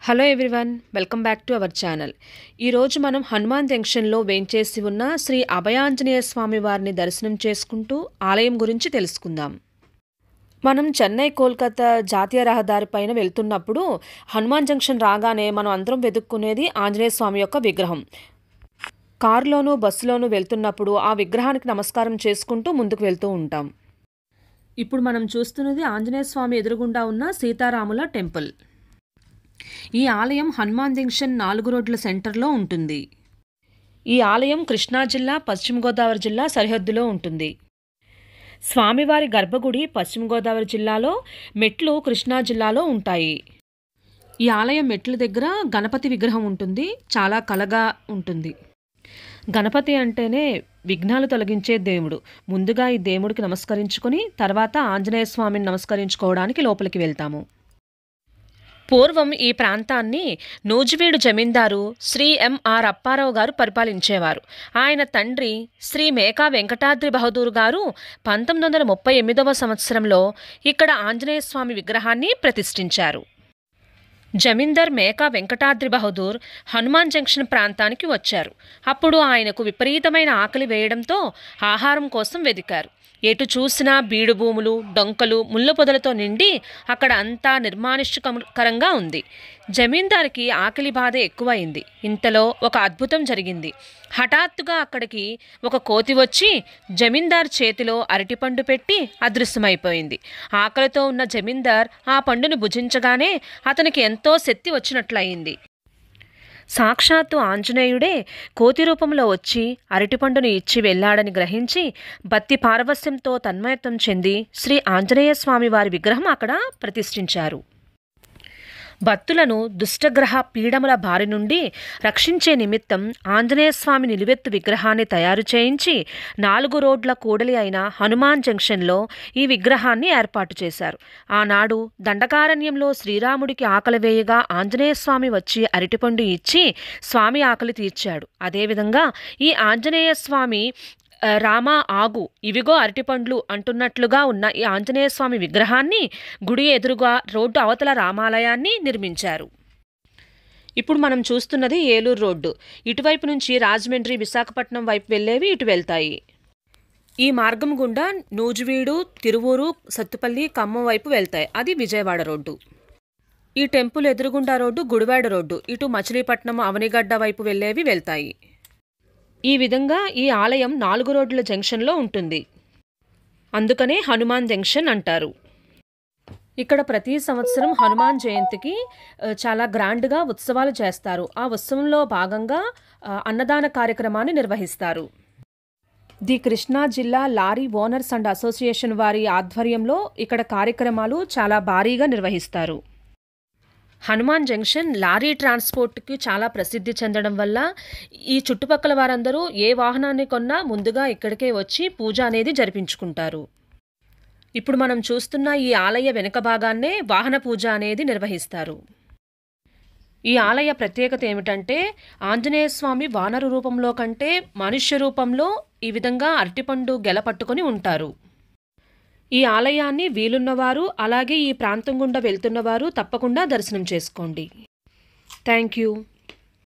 Hello everyone, welcome back to our channel. ఈరోజు మనం హనుమాన్ జంక్షన్లో వేంచేసి ఉన్న శ్రీ అభయాంజనేయ స్వామి వారిని దర్శనం చేసుకుంటూ ఆలయం గురించి తెలుసుకుందాం. మనం చెన్నై కోల్కతా జాతీయ రహదారి పైన వెళ్తున్నప్పుడు హనుమాన్ జంక్షన్ రాగానే మనం అందరం వెతుక్కునేది ఆంజనేయ స్వామి యొక్క విగ్రహం. కారులోనూ బస్సులోనూ వెళ్తున్నప్పుడు ఆ విగ్రహానికి నమస్కారం చేసుకుంటూ ముందుకు వెళ్తూ ఉంటాం. ఇప్పుడు మనం చూస్తున్నది ఆంజనేయ స్వామి ఎదురుగుండా ఉన్న సీతారాముల టెంపుల్. ఈ ఆలయం హనుమాన్ జంక్షన్ 4 రోడ్ల సెంటర్లో ఉంటుంది. ఈ ఆలయం కృష్ణా జిల్లా, పశ్చిమ గోదావరి జిల్లా సరిహద్దులో ఉంటుంది. స్వామివారి గర్భగుడి పశ్చిమ గోదావరి జిల్లాలో, మెట్లు కృష్ణా జిల్లాలో ఉంటాయి. ఈ ఆలయం మెట్ల దగ్గర గణపతి విగ్రహం ఉంటుంది. చాలా కళగా ఉంటుంది. గణపతి అంటేనే విఘ్నాలు తొలగించే దేవుడు. ముందుగా ఈ దేవుడికి నమస్కరించుకొని తర్వాత ఆంజనేయ స్వామిని నమస్కరించుకోవడానికి లోపలికి వెళ్తాము. పూర్వం ఈ ప్రాంతాన్ని నూజివీడు జమీందారు శ్రీ ఎంఆర్ అప్పారావు గారు పరిపాలించేవారు. ఆయన తండ్రి శ్రీ మేకా వెంకటాద్రి బహదూర్ గారు 1938వ సంవత్సరంలో ఇక్కడ ఆంజనేయ స్వామి విగ్రహాన్ని ప్రతిష్ఠించారు. జమీందార్ మేకా వెంకటాద్రి బహదూర్ హనుమాన్ జంక్షన్ ప్రాంతానికి వచ్చారు. అప్పుడు ఆయనకు విపరీతమైన ఆకలి వేయడంతో ఆహారం కోసం వెదికారు. ఎటు చూసినా బీడు భూములు, డొంకలు, ముళ్ళ పొదలతో నిండి అక్కడ అంతా నిర్మానుష్యకరంగా ఉంది. జమీందార్కి ఆకలి బాధ ఎక్కువైంది. ఇంతలో ఒక అద్భుతం జరిగింది. హఠాత్తుగా అక్కడికి ఒక కోతి వచ్చి జమీందార్ చేతిలో అరటిపండు పెట్టి అదృశ్యమైపోయింది. ఆకలితో ఉన్న జమీందార్ ఆ పండును భుజించగానే అతనికి ఎంతో శక్తి వచ్చినట్లయింది. సాక్షాత్తు ఆంజనేయుడే కోతి రూపంలో వచ్చి అరటిపండును ఇచ్చి వెళ్ళాడని గ్రహించి భక్తి పారవస్యంతో తన్మయత్వం చెంది శ్రీ ఆంజనేయ స్వామి వారి విగ్రహం అక్కడ ప్రతిష్ఠించారు. భక్తులను దుష్టగ్రహ పీడముల బారి నుండి రక్షించే నిమిత్తం ఆంజనేయ స్వామి నిలువెత్తు విగ్రహాన్ని తయారు చేయించి 4 రోడ్ల కూడలి అయిన హనుమాన్ జంక్షన్లో ఈ విగ్రహాన్ని ఏర్పాటు చేశారు. ఆనాడు దండకారణ్యంలో శ్రీరాముడికి ఆకలి వేయగా ఆంజనేయ స్వామి వచ్చి అరటిపండు ఇచ్చి స్వామి ఆకలి తీర్చాడు. అదేవిధంగా ఈ ఆంజనేయ స్వామి రామా ఆగు, ఇవిగో అరటిపండ్లు అంటున్నట్లుగా ఉన్న ఈ ఆంజనేయ స్వామి విగ్రహాన్ని గుడి ఎదురుగా రోడ్డు అవతల రామాలయాన్ని నిర్మించారు. ఇప్పుడు మనం చూస్తున్నది ఏలూరు రోడ్డు. ఇటువైపు నుంచి రాజమండ్రి, విశాఖపట్నం వైపు వెళ్ళేవి ఇటు వెళ్తాయి. ఈ మార్గం గుండా నూజివీడు, తిరువూరు, సత్తుపల్లి, ఖమ్మం వైపు వెళ్తాయి. అది విజయవాడ రోడ్డు. ఈ టెంపుల్ ఎదురుగుండా రోడ్డు గుడివాడ రోడ్డు. ఇటు మచిలీపట్నం, అవనిగడ్డ వైపు వెళ్ళేవి వెళ్తాయి. ఈ విధంగా ఈ ఆలయం 4 రోడ్ల జంక్షన్లో ఉంటుంది. అందుకనే హనుమాన్ జంక్షన్ అంటారు. ఇక్కడ ప్రతి సంవత్సరం హనుమాన్ జయంతికి చాలా గ్రాండ్గా ఉత్సవాలు చేస్తారు. ఆ ఉత్సవంలో భాగంగా అన్నదాన కార్యక్రమాన్ని నిర్వహిస్తారు. ది కృష్ణా జిల్లా లారీ ఓనర్స్ అండ్ అసోసియేషన్ వారి ఆధ్వర్యంలో ఇక్కడ కార్యక్రమాలు చాలా భారీగా నిర్వహిస్తారు. హనుమాన్ జంక్షన్ లారీ ట్రాన్స్పోర్ట్కి చాలా ప్రసిద్ధి చెందడం వల్ల ఈ చుట్టుపక్కల వారందరూ ఏ వాహనాన్ని కొన్నా ముందుగా ఇక్కడికే వచ్చి పూజ అనేది జరిపించుకుంటారు. ఇప్పుడు మనం చూస్తున్న ఈ ఆలయ వెనుక భాగాన్నే వాహన పూజ అనేది నిర్వహిస్తారు. ఈ ఆలయ ప్రత్యేకత ఏమిటంటే ఆంజనేయ స్వామి వానర రూపంలో కంటే మనుష్య రూపంలో ఈ విధంగా అరటిపండు గెల పట్టుకొని ఉంటారు. ఈ ఆలయాన్ని వీలున్నవారు అలాగే ఈ ప్రాంతం గుండా వెళ్తున్నవారు తప్పకుండా దర్శనం చేసుకోండి. Thank you.